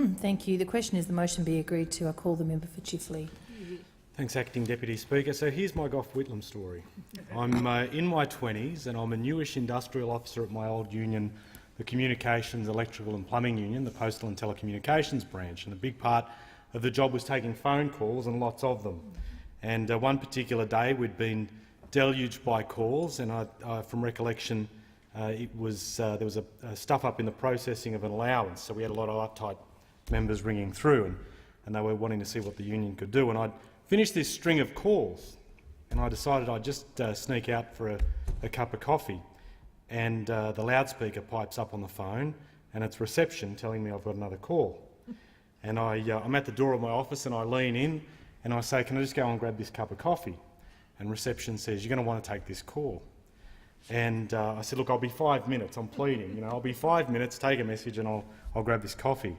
Thank you. The question is the motion be agreed to. I call the member for Chifley. Thanks, Acting Deputy Speaker. So here's my Gough Whitlam story. I'm in my 20s and I'm a newish industrial officer at my old union, the Communications, Electrical and Plumbing Union, the Postal and Telecommunications branch, and a big part of the job was taking phone calls, and lots of them. And one particular day we'd been deluged by calls, and from recollection there was a stuff up in the processing of an allowance, so we had a lot of uptight members ringing through, and they were wanting to see what the union could do. And I'd finished this string of calls, and I decided I'd just sneak out for a cup of coffee. And the loudspeaker pipes up on the phone, and it's reception telling me I've got another call. And I'm at the door of my office, and I lean in, and I say, "Can I just go and grab this cup of coffee?" And reception says, "You're going to want to take this call." And I said, "Look, I'll be 5 minutes. I'm pleading. I'll be 5 minutes. Take a message, and I'll grab this coffee."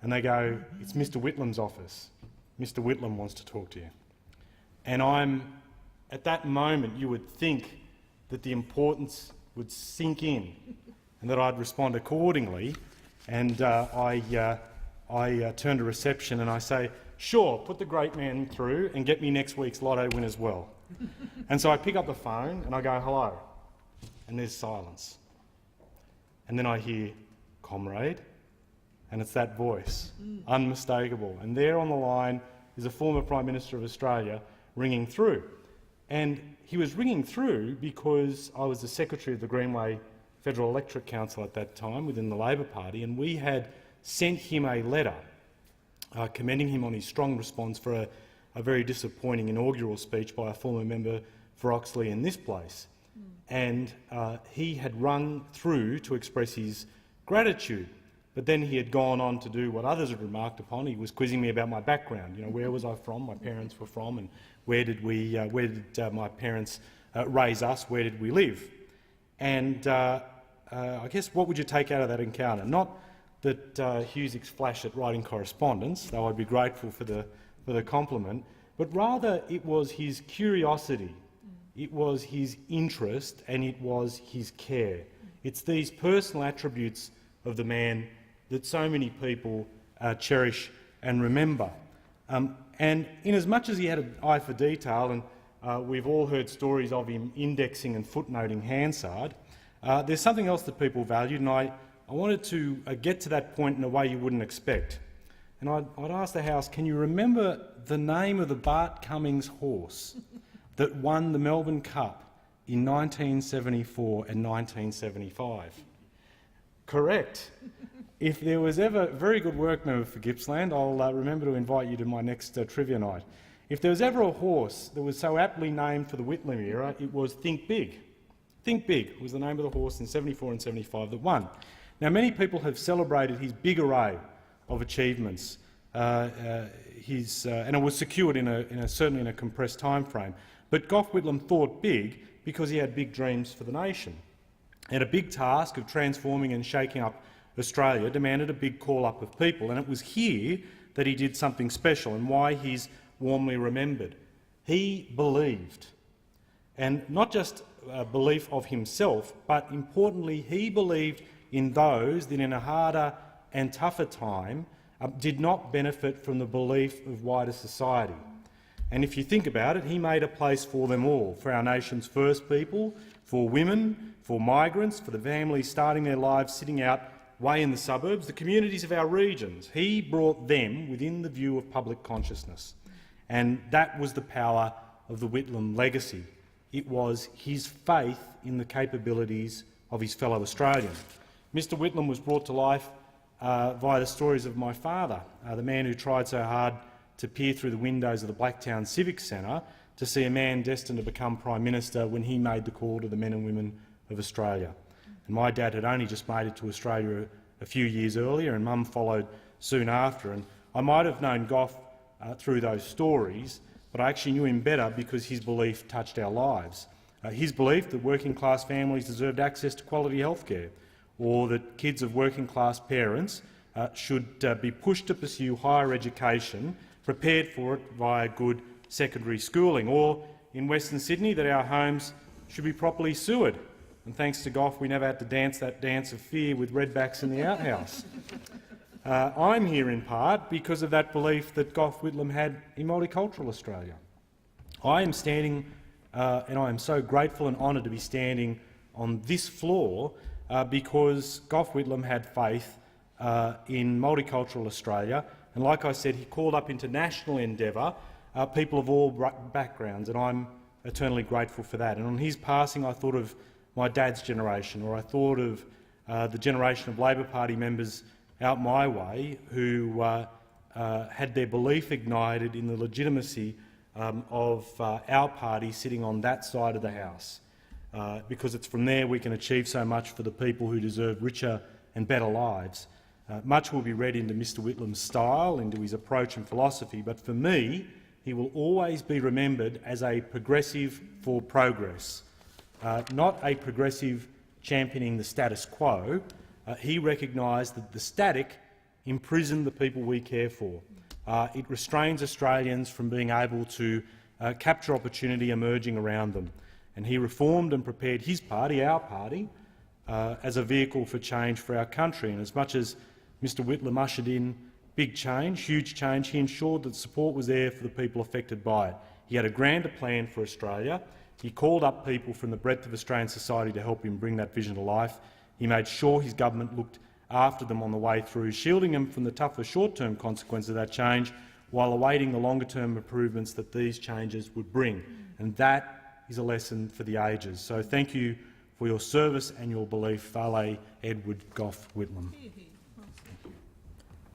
And they go, "It's Mr. Whitlam's office. Mr. Whitlam wants to talk to you." And at that moment, you would think that the importance would sink in and that I'd respond accordingly. And I turn to reception and I say, "Sure, put the great man through and get me next week's lotto win as well." And so I pick up the phone and I go, "Hello," and there's silence. And then I hear, "Comrade," and it's that voice, unmistakable. And there on the line is a former Prime Minister of Australia ringing through. And he was ringing through because I was the Secretary of the Greenway Federal Electorate Council at that time within the Labor Party, and we had sent him a letter commending him on his strong response for a very disappointing inaugural speech by a former member for Oxley in this place. And he had rung through to express his gratitude. But then he had gone on to do what others had remarked upon. He was quizzing me about my background. Where was I from, my parents were from, and where did my parents raise us, where did we live? And I guess what would you take out of that encounter? Not that Husic's flash at writing correspondence, though I'd be grateful for the compliment, but rather it was his curiosity, it was his interest, and it was his care. It's these personal attributes of the man that so many people cherish and remember. And inasmuch as he had an eye for detail, and we've all heard stories of him indexing and footnoting Hansard, there's something else that people valued, and I wanted to get to that point in a way you wouldn't expect. And I'd ask the House, can you remember the name of the Bart Cummings horse that won the Melbourne Cup in 1974 and 1975? Correct. If there was ever very good work, member for Gippsland, I'll remember to invite you to my next trivia night. If there was ever a horse that was so aptly named for the Whitlam era, it was Think Big. Think Big was the name of the horse in 74 and 75 that won. Now, many people have celebrated his big array of achievements, and it was secured certainly in a compressed time frame. But Gough Whitlam thought big because he had big dreams for the nation. And a big task of transforming and shaking up Australia demanded a big call-up of people, and it was here that he did something special and why he's warmly remembered. He believed, and not just a belief of himself, but importantly he believed in those that in a harder and tougher time did not benefit from the belief of wider society. And if you think about it, he made a place for them all, for our nation's first people, for women, for migrants, for the families starting their lives sitting out way in the suburbs, the communities of our regions. He brought them within the view of public consciousness. And that was the power of the Whitlam legacy. It was his faith in the capabilities of his fellow Australians. Mr Whitlam was brought to life via the stories of my father, the man who tried so hard to peer through the windows of the Blacktown Civic Centre to see a man destined to become Prime Minister when he made the call to the men and women of Australia. And my dad had only just made it to Australia a few years earlier, and Mum followed soon after. And I might have known Gough through those stories, but I actually knew him better because his belief touched our lives. His belief that working-class families deserved access to quality health care, or that kids of working-class parents should be pushed to pursue higher education, prepared for it via good secondary schooling, or in Western Sydney that our homes should be properly sewered. And thanks to Gough, we never had to dance that dance of fear with redbacks in the outhouse. I'm here in part because of that belief that Gough Whitlam had in multicultural Australia. I am standing, and I am so grateful and honoured to be standing on this floor because Gough Whitlam had faith in multicultural Australia, and like I said, he called up into national endeavour people of all backgrounds, and I'm eternally grateful for that. And on his passing, I thought of my dad's generation, or I thought of the generation of Labor Party members out my way who had their belief ignited in the legitimacy of our party sitting on that side of the House, because it's from there we can achieve so much for the people who deserve richer and better lives. Much will be read into Mr Whitlam's style, into his approach and philosophy, but for me, he will always be remembered as a progressive for progress, not a progressive championing the status quo. He recognised that the static imprisoned the people we care for. It restrains Australians from being able to capture opportunity emerging around them. And he reformed and prepared his party, our party, as a vehicle for change for our country. And as much as Mr Whitlam ushered in big change, huge change, he ensured that support was there for the people affected by it. He had a grander plan for Australia. He called up people from the breadth of Australian society to help him bring that vision to life. He made sure his government looked after them on the way through, shielding them from the tougher short-term consequences of that change while awaiting the longer-term improvements that these changes would bring. And that is a lesson for the ages. So thank you for your service and your belief, Vale Edward Gough Whitlam.